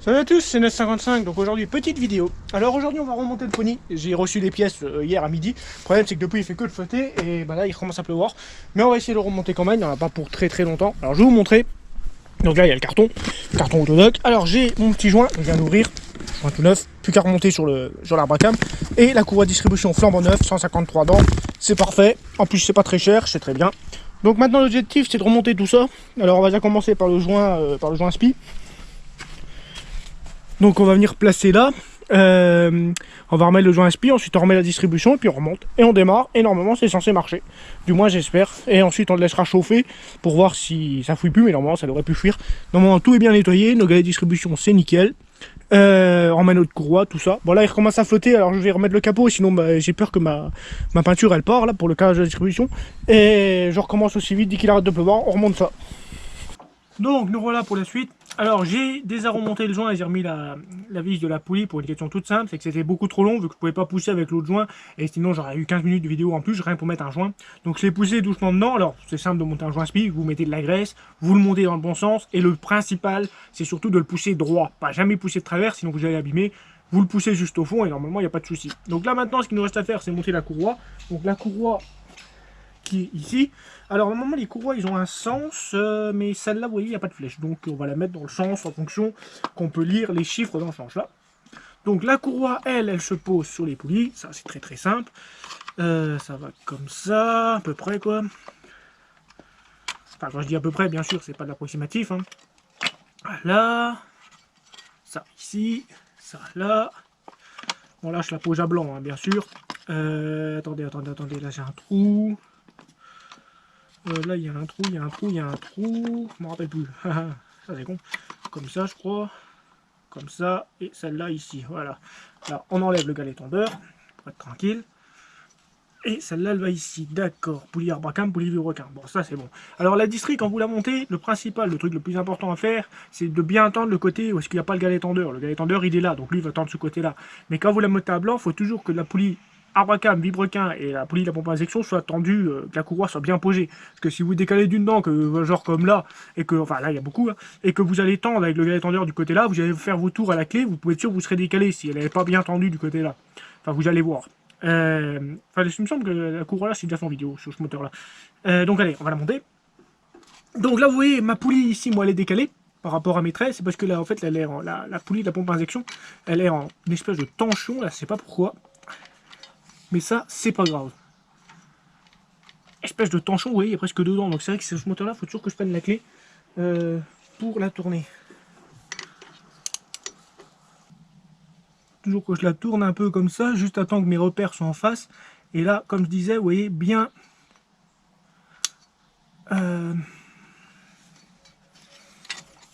Salut à tous, c'est Nes55, donc aujourd'hui petite vidéo. Alors aujourd'hui on va remonter le pony, j'ai reçu les pièces hier à midi. Le problème c'est que depuis il fait que de flotter et bah là il commence à pleuvoir. Mais on va essayer de le remonter quand même, il n'y en a pas pour très longtemps. Alors je vais vous montrer. Donc là il y a le carton autodoc. Alors j'ai mon petit joint, je viens d'ouvrir, joint tout neuf, plus qu'à remonter sur l'arbre à cam. Et la courroie de distribution flambant neuf, 153 dents, c'est parfait. En plus c'est pas très cher, c'est très bien. Donc maintenant l'objectif c'est de remonter tout ça. Alors on va déjà commencer par le joint spi. Donc on va venir placer là, on va remettre le joint spi, ensuite on remet la distribution et puis on remonte et on démarre et normalement c'est censé marcher, du moins j'espère. Et ensuite on le laissera chauffer pour voir si ça fouille plus, mais normalement ça devrait plus fuir. Normalement tout est bien nettoyé, nos galets de distribution c'est nickel. On remet notre courroie, tout ça. Bon là il recommence à flotter, alors je vais remettre le capot, sinon bah, j'ai peur que ma peinture elle part là pour le carrelage de la distribution. Et je recommence aussi vite, dès qu'il arrête de pleuvoir, on remonte ça. Donc nous voilà pour la suite. Alors j'ai déjà remonté le joint et j'ai remis la vis de la poulie pour une question toute simple, c'est que c'était beaucoup trop long vu que je pouvais pas pousser avec l'autre joint et sinon j'aurais eu 15 minutes de vidéo en plus, rien pour mettre un joint. Donc je l'ai poussé doucement dedans. Alors c'est simple de monter un joint spi, vous mettez de la graisse, vous le montez dans le bon sens et le principal c'est surtout de le pousser droit, pas jamais pousser de travers sinon vous allez abîmer. Vous le poussez juste au fond et normalement il n'y a pas de souci. Donc là maintenant ce qu'il nous reste à faire c'est monter la courroie. Donc la courroie qui est ici. Alors normalement les courroies ils ont un sens, mais celle-là vous voyez il n'y a pas de flèche, donc on va la mettre dans le sens en fonction qu'on peut lire les chiffres dans le sens là. Donc la courroie elle se pose sur les poulies, ça c'est très simple. Ça va comme ça, à peu près quoi. Enfin quand je dis à peu près bien sûr c'est pas de l'approximatif. Hein. Voilà, ça ici, ça là. Bon là je la pose à blanc hein, bien sûr. Attendez, là j'ai un trou. Là il y a un trou, je me rappelle plus. Ça c'est con. Comme ça je crois. Comme ça. Et celle-là ici. Voilà. Là on enlève le galet tondeur. Pour être tranquille. Et celle-là elle va ici. D'accord. Poulie arbre à cam, poulie vibrequin. Bon ça c'est bon. Alors la distrie quand vous la montez, le principal, le truc le plus important à faire, c'est de bien tendre le côté où est-ce qu'il n'y a pas le galet tendeur. Le galet tendeur il est là. Donc lui il va tendre ce côté-là. Mais quand vous la montez à blanc, il faut toujours que la poulie arbre à cam, vibrequin et la poulie de la pompe à injection soit tendue, que la courroie soit bien posée. Parce que si vous décalez d'une dent, que genre comme là, et que, enfin là il y a beaucoup, hein, et que vous allez tendre avec le galet tendeur du côté là, vous allez faire vos tours à la clé, vous pouvez être sûr que vous serez décalé si elle n'est pas bien tendue du côté là. Enfin vous allez voir. Enfin il me semble que la courroie là c'est déjà fait en vidéo sur ce moteur là. Donc allez, on va la monter. Donc là vous voyez ma poulie ici, moi elle est décalée par rapport à mes traits, c'est parce que là en fait elle est en, la poulie de la pompe à injection, elle est en une espèce de tension là, je sais pas pourquoi. Mais ça, c'est pas grave. Espèce de tension, vous voyez, il y a presque dedans. Donc c'est vrai que ce moteur-là, il faut toujours que je prenne la clé pour la tourner. Toujours que je la tourne un peu comme ça, juste à temps que mes repères soient en face. Et là, comme je disais, vous voyez, bien... Non,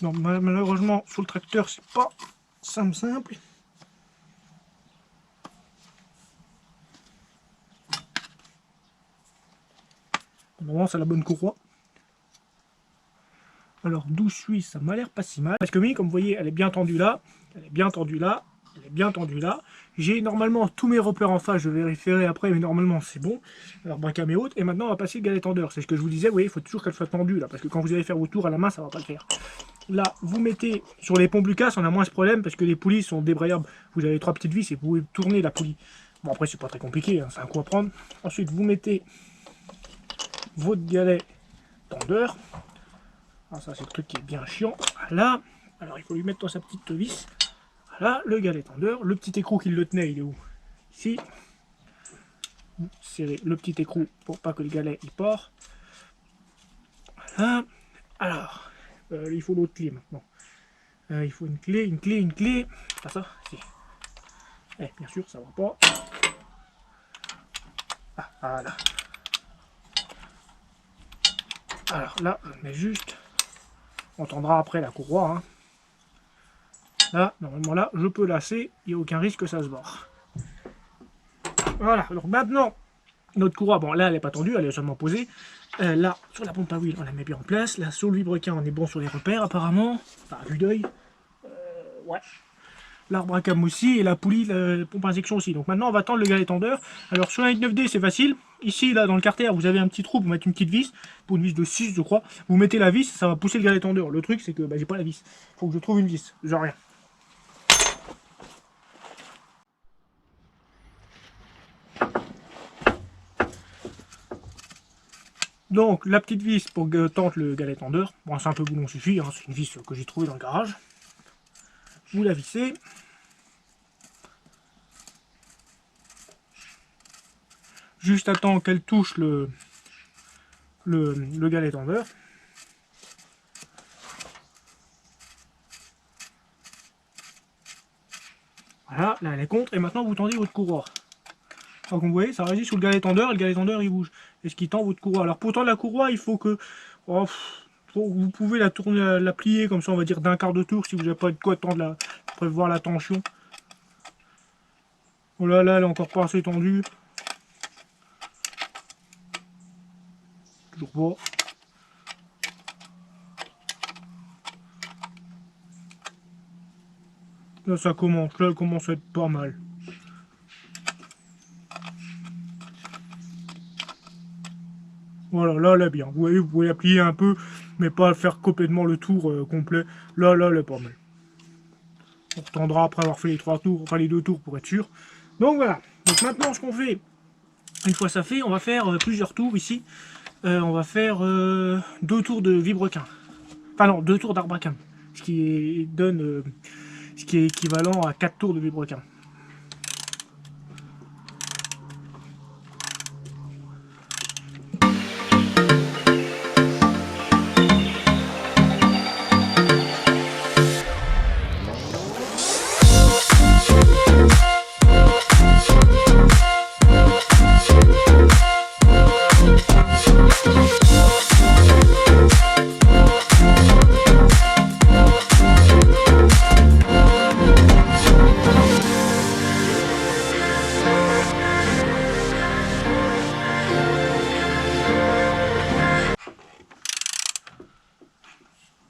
malheureusement, sur le tracteur, c'est pas simple. Normalement c'est la bonne courroie. Alors d'où je suis, ça m'a l'air pas si mal. Parce que oui, comme vous voyez, elle est bien tendue là, elle est bien tendue là, elle est bien tendue là. J'ai normalement tous mes repères en face, je vérifierai après, mais normalement c'est bon. Alors bracam et haute, et maintenant on va passer le galet tendeur. C'est ce que je vous disais, vous voyez, il faut toujours qu'elle soit tendue là, parce que quand vous allez faire vos tours à la main, ça va pas le faire. Là, vous mettez sur les ponts Lucas, on a moins ce problème, parce que les poulies sont débrayables. Vous avez 3 petites vis et vous pouvez tourner la poulie. Bon après c'est pas très compliqué, hein, c'est un coup à prendre. Ensuite vous mettez votre galet tendeur. Alors ça c'est le truc qui est bien chiant. Voilà. Alors il faut lui mettre dans sa petite vis. Voilà, le galet tendeur. Le petit écrou qui le tenait, il est où? Ici. Vous serrez le petit écrou pour pas que le galet il part. Voilà. Alors, il faut l'autre clé maintenant. Il faut une clé. Pas ça? Si. Bien sûr, ça va pas. Ah, voilà. Alors là, je mets juste... On tendra après la courroie. Hein. Là, normalement là, je peux lasser. Il n'y a aucun risque que ça se barre. Voilà, donc maintenant, notre courroie, bon là, elle n'est pas tendue, elle est seulement posée. Là, sur la pompe à huile, on la met bien en place. Là, sur le vibrequin, on est bon sur les repères, apparemment. Enfin, à vue d'œil. Ouais. L'arbre à cam aussi, et la poulie, la pompe à injection aussi. Donc maintenant, on va tendre le galet tendeur. Alors, sur un 9D, c'est facile. Ici, là, dans le carter, vous avez un petit trou pour mettre une petite vis. Pour une vis de 6, je crois. Vous mettez la vis, ça va pousser le galet tendeur. Le truc, c'est que bah, j'ai pas la vis. Faut que je trouve une vis. Genre rien. Donc la petite vis pour tendre le galet tendeur. Bon, c'est un peu boulon suffit, hein, c'est une vis que j'ai trouvée dans le garage. Vous la vissez. Juste à temps qu'elle touche le galet tendeur. Voilà, là elle est contre, et maintenant vous tendez votre courroie. Donc vous voyez, ça résiste sur le galet tendeur, et le galet tendeur il bouge. Et ce qui tend votre courroie. Alors pour tendre la courroie, il faut que... Oh, vous pouvez la tourner, la plier comme ça, on va dire d'un quart de tour, si vous n'avez pas de quoi tendre la... prévoir la tension. Oh là là, elle est encore pas assez tendue. Toujours pas. Là ça commence, là elle commence à être pas mal. Voilà, là elle est bien. Vous voyez, vous pouvez la plier un peu, mais pas faire complètement le tour complet. Là elle est pas mal. On retendra après avoir fait les 3 tours, enfin les 2 tours pour être sûr. Donc voilà. Donc maintenant ce qu'on fait, une fois ça fait, on va faire plusieurs tours ici. On va faire 2 tours de vibrequin. Enfin non, 2 tours d'arbracam. Ce qui donne ce qui est équivalent à 4 tours de vibrequin.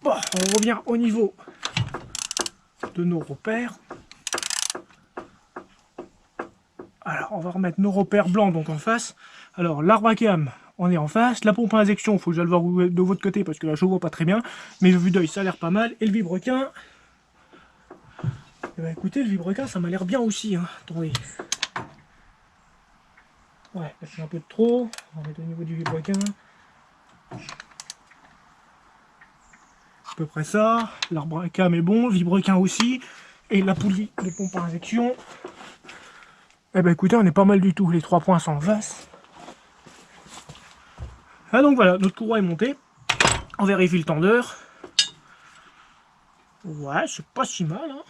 Bon, on revient au niveau de nos repères. Alors, on va remettre nos repères blancs donc en face. Alors, l'arbacam, on est en face. La pompe à injection, il faut que je le voir de votre côté parce que là, je ne vois pas très bien. Mais vue d'œil, ça a l'air pas mal. Et le vibrequin, eh ben, écoutez, le vibrequin, ça m'a l'air bien aussi. Hein. Attendez. Ouais, c'est un peu de trop. On va mettre au niveau du vibrequin. À peu près ça. L'arbacam est bon, le vibrequin aussi. Et la poulie de pompe à injection. Eh ben écoutez, on est pas mal du tout. Les 3 points sont en face. Ah donc voilà, notre courroie est montée. On vérifie le tendeur. Ouais, c'est pas si mal. Hein.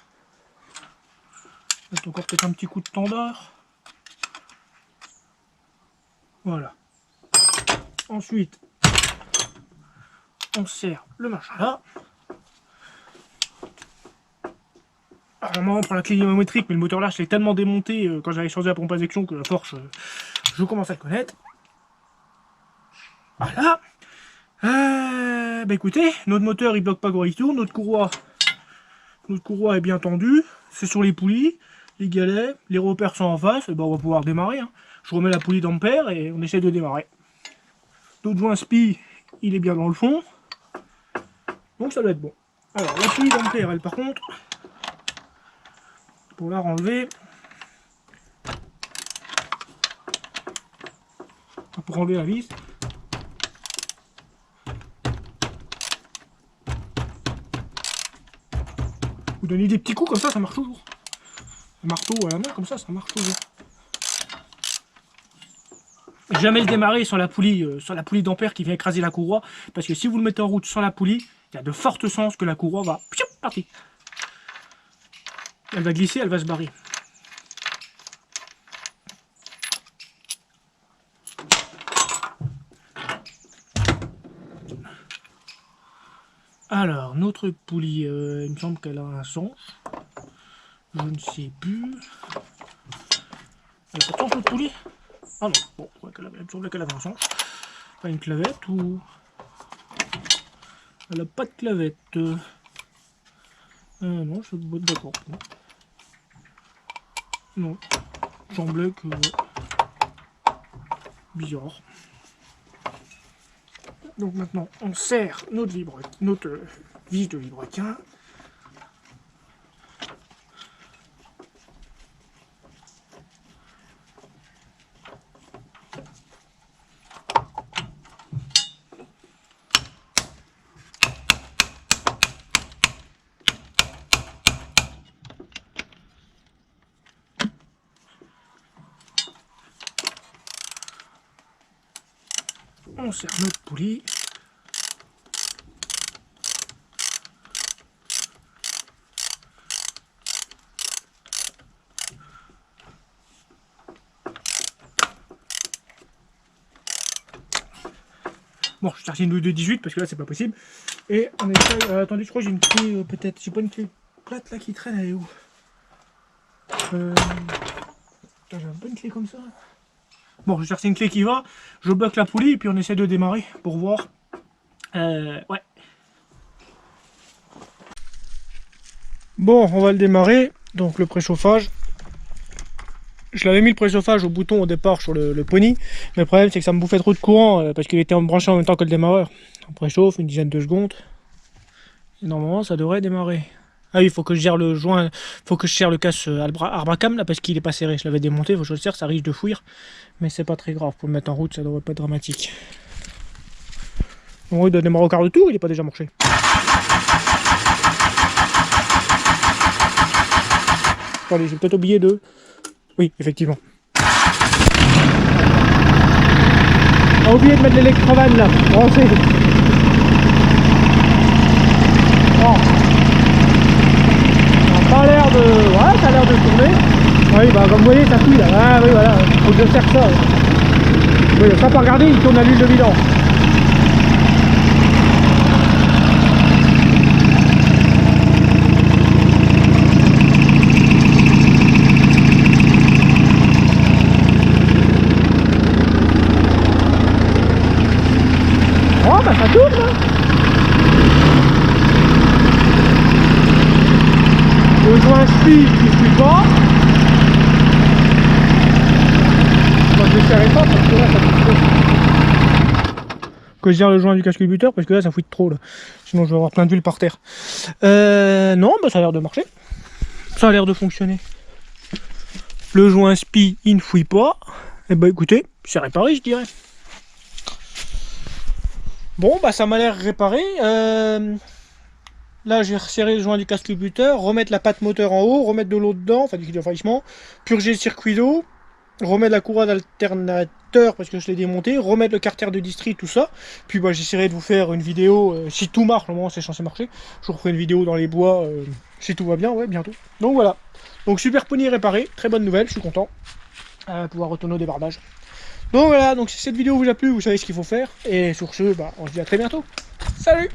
Encore peut-être un petit coup de tendeur. Voilà. Ensuite, on serre le machin là. Alors, normalement, on prend la clé dynamométrique, mais le moteur là, je l'ai tellement démonté quand j'avais changé la pompe à injection que la force, je commence à le connaître. Voilà. Bah écoutez, notre moteur il bloque pas quand il tourne, notre courroie est bien tendue, c'est sur les poulies, les galets, les repères sont en face, et ben on va pouvoir démarrer. Hein. Je remets la poulie d'ampère et on essaie de démarrer. Notre joint SPI, il est bien dans le fond, donc ça doit être bon. Alors la poulie d'ampère, elle par contre, pour la renlever, pour enlever la vis, vous donnez des petits coups comme ça marche toujours. Un marteau à la main comme ça marche toujours. Jamais le démarrer sur la poulie d'ampère qui vient écraser la courroie, parce que si vous le mettez en route sans la poulie, il y a de fortes chances que la courroie va partir. Elle va glisser, elle va se barrer. Alors, notre poulie, il me semble qu'elle a un sens. Je ne sais plus. Elle a pas de sens, notre poulie? Ah non, bon, il me semblait qu'elle avait un sens. Pas une clavette ou... Elle a pas de clavette. Non, je suis d'accord. Non, il semblait que... Bizarre. Donc maintenant, on serre notre vis de vibrequin. On serre notre poulie. Bon, je cherche une douille de 18 parce que là c'est pas possible. Et on essaye. Attendez, je crois que j'ai une clé peut-être. J'ai pas une clé plate là qui traîne, elle est où? Putain, j'ai pas une clé comme ça. Bon, je cherche une clé qui va. Je bloque la poulie et puis on essaie de démarrer pour voir. Ouais. Bon, on va le démarrer. Donc le préchauffage. Je l'avais mis le préchauffage au bouton au départ sur le pony, mais le problème c'est que ça me bouffait trop de courant parce qu'il était branché en même temps que le démarreur. On préchauffe une dizaine de secondes. Et normalement ça devrait démarrer. Ah oui, il faut que je gère le joint, faut que je serre le casse Arbacam là parce qu'il est pas serré. Je l'avais démonté, il faut que je le serre, ça risque de fouir. Mais c'est pas très grave, pour le mettre en route ça devrait pas être dramatique. Bon, il doit démarrer au quart de tour, il est pas déjà marché. Attendez, j'ai peut-être oublié de... Oui, effectivement. On a oublié de mettre l'électrovan là. Brancé. Oh. Ça n'a pas l'air de... Ouais, ça a l'air de tourner. Oui, bah comme vous voyez, ça fouille là. Ah oui, voilà. Faut que je serre ça. Oui, ça pas regarder, il tourne à l'huile de vidange. Oh bah ça tourne là. Le joint spi qui ne suit pas. Moi je ne serrai pas parce que là ça fouille trop. Que je gère le joint du casque buteur parce que là ça fouille trop là. Sinon je vais avoir plein d'huile par terre. Non bah ça a l'air de marcher. Ça a l'air de fonctionner. Le joint spi il ne fouille pas. Et bah écoutez, c'est réparé je dirais. Bon, bah ça m'a l'air réparé. Là, j'ai resserré le joint du casque buteur, remettre la patte moteur en haut, remettre de l'eau dedans, enfin du liquide de refroidissement, purger le circuit d'eau, remettre la couronne d'alternateur parce que je l'ai démonté, remettre le carter de distri, tout ça. Puis bah, j'essaierai de vous faire une vidéo, si tout marche, au moment c'est censé marcher. Je vous referai une vidéo dans les bois, si tout va bien, ouais, bientôt. Donc voilà. Donc super pony réparé, très bonne nouvelle, je suis content. Pouvoir retourner au débardage. Donc voilà, donc si cette vidéo vous a plu, vous savez ce qu'il faut faire. Et sur ce, bah, on se dit à très bientôt. Salut!